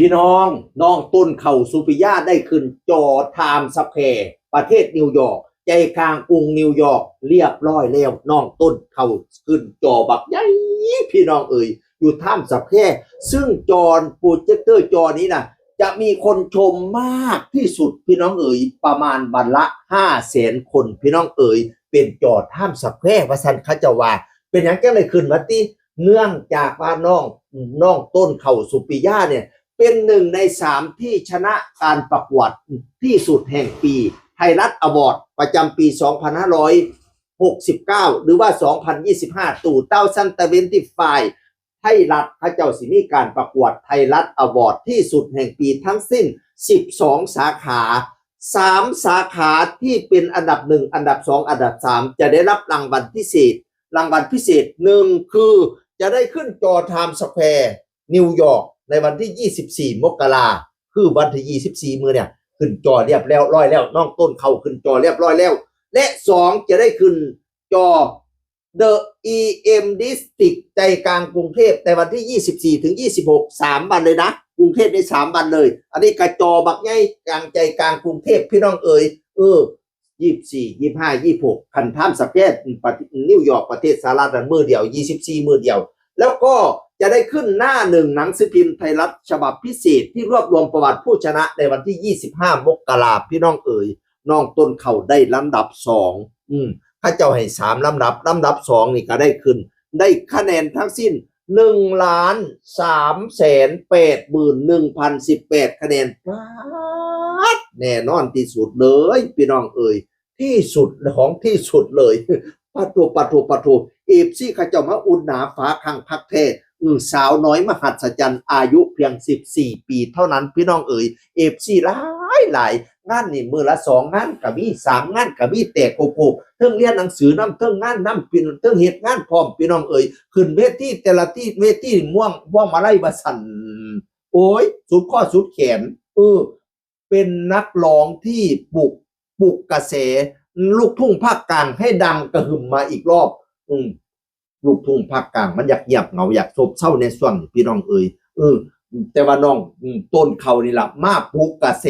พี่น้องต้นเข่าซูปิยาได้ขึ้นจอไทม์สแควร์ประเทศนิวยอร์กใจกลางกรุงนิวยอร์กเรียบร้อยแล้วน้องต้นเข่าขึ้นจอบักใหญ่พี่น้องเอ๋ยอยู่ไทม์สแควร์ซึ่งจอโปรเจคเตอร์จอนี้นะจะมีคนชมมากที่สุดพี่น้องเอ๋ยประมาณวันละ500,000 คนพี่น้องเอ๋ยเป็นจอไทม์สแควร์ว่าซั่นเขาจะว่าเป็นอย่างแก้เลยขึ้นมาติเนื่องจากว่าน้องต้นเข่าซูปิยาเนี่ยเป็น1 ใน 3ที่ชนะการประกวดที่สุดแห่งปีไทยรัฐอวอร์ดประจำปี2569หรือว่า2025ตู่เต้าซันตะเวนติไฟไทยรัฐพระเจ้าสิมีการประกวดไทยรัฐอวอร์ดที่สุดแห่งปีทั้งสิ้น12 สาขา3 สาขาที่เป็นอันดับ1อันดับ2อันดับ3จะได้รับรางวัลพิเศษ1คือจะได้ขึ้นจอไทม์สแควร์นิวยอร์กในวันที่24 มกราคือวันที่24มื้อเนี่ยขึ้นจอเรียบร้อยแล้วน้องต้นเขาขึ้นจอเรียบร้อยแล้วและ2จะได้ขึ้นจอ The EM District ใจกลางกรุงเทพในวันที่24 ถึง 26 3 วันเลยนะกรุงเทพได้3 วันเลยอันนี้กระจอบักใหญ่กลางใจกลางกรุงเทพพี่น้องเอ๋ย24 25 26คันไทม์สแควร์นิวยอร์กประเทศสหรัฐมื้อเดียว24มื้อเดียวแล้วก็จะได้ขึ้นหน้า1หนังสือพิมพ์ไทยรัฐฉบับพิเศษที่รวบรวมประวัติผู้ชนะในวันที่25 มกราคมพี่น้องเอ๋ยน้องต้นเขาได้ลำดับ2ข้าเจ้าให้3ลำดับ2นี่ก็ได้ขึ้นได้คะแนนทั้งสิ้น1,381,018 คะแนนแน่นอนที่สุดเลยพี่น้องเอ๋ยที่สุดของที่สุดเลยปะทูเอฟซีข้าเจ้ามาอุ่นหนาฟ้าข้างพักแท้สาวน้อยมหัศจรรย์อายุเพียง14 ปีเท่านั้นพี่น้องเอ๋ยเอฟซีหลายงานนี่มือละ2 งานก็มี3 งานก็มีแต่โกโก้เทิงเรียนหนังสือนำเทิงงานนำเป็นเทิงเฮ็ดงานพร้อมพี่น้องเอ๋ยขึ้นเวทีแต่ละที่เวทีม่วงมาไล่บ่สั่นโอ้ยสุดข้อสุดแขนเป็นนักร้องที่ปลุกกระแสลูกทุ่งภาคกลางให้ดังกระหึ่มมาอีกรอบลูกทุ่งภาคกลางมันอยากเงียบเหงาอยากซบเซาในส่วนพี่น้องเอ๋ยแต่ว่าน้องต้นเขานี่ล่ะมาปลุกกระแส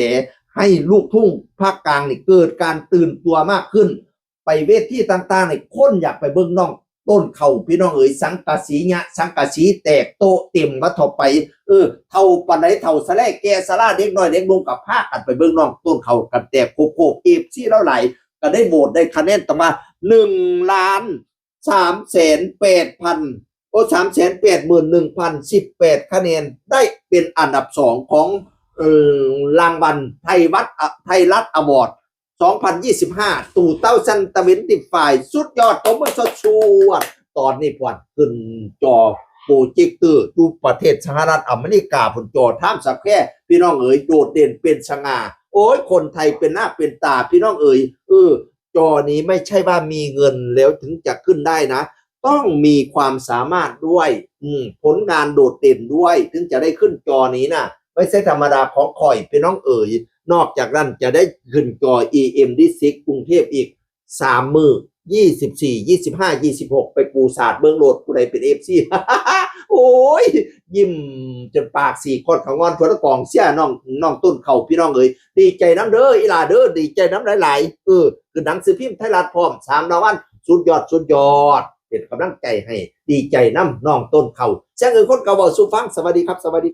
ให้ลูกทุ่งภาคกลางนี่เกิดการตื่นตัวมากขึ้นไปเวทีต่างๆนี่คนอยากไปเบิ่งน้องต้นเขาพี่น้องเอ๋ยสังกะสีเนี่ยสังกะสีแตกโตเต็มว่าทอไปเท่าปานใดเท่าสะแลแก่สะลาเด็กน้อยเด็กลงกับพากันไปเบิ่งน้องต้นเขากันแตกโคกเอฟซีแล้วไหลก็ได้โหวตได้คะแนนต่อมา381,018 คะแนนได้เป็นอันดับ2ของรางวัลไทยรัฐอวอร์ด2025ตู่เต้าซันตะเวนติไฟสุดยอดผมมาสดชูตอนนี้พอดขึ้นจอโปรเจคเตอร์อยู่ประเทศสหรัฐอเมริกาผลจอไทม์สแควร์พี่น้องเอ๋ยโดดเด่นเป็นสง่าโอ้ยคนไทยเป็นหน้าเป็นตาพี่น้องเอ๋ยจอนี้ไม่ใช่ว่ามีเงินแล้วถึงจะขึ้นได้นะต้องมีความสามารถด้วยผลงานโดดเด่นด้วยถึงจะได้ขึ้นจอนี้นะไม่ใช่ธรรมดาของข่อยพี่น้องเอ๋ยนอกจากนั้นจะได้ขึ้นจอ EM District กรุงเทพอีก3 มื้อ24 25 26ไปปูศาสตร์เบื้องโลดผู้ใดเป็น FC โอ้ยยิ้มจนปาก4 คนของงอนทวนกองเสียน้องต้นเขาพี่น้องเอ๋ยดีใจน้ำเด้ออีหลาเด้อดีใจน้ำหลายๆคือหนังสือพิมพ์ไทยรัฐพร้อม3 รางวัลสุดยอดเป็นกำลังใจให้ดีใจน้ำน้องต้นเขาเสียงคนเก่าบอกสู่ฟังสวัสดีครับสวัสดี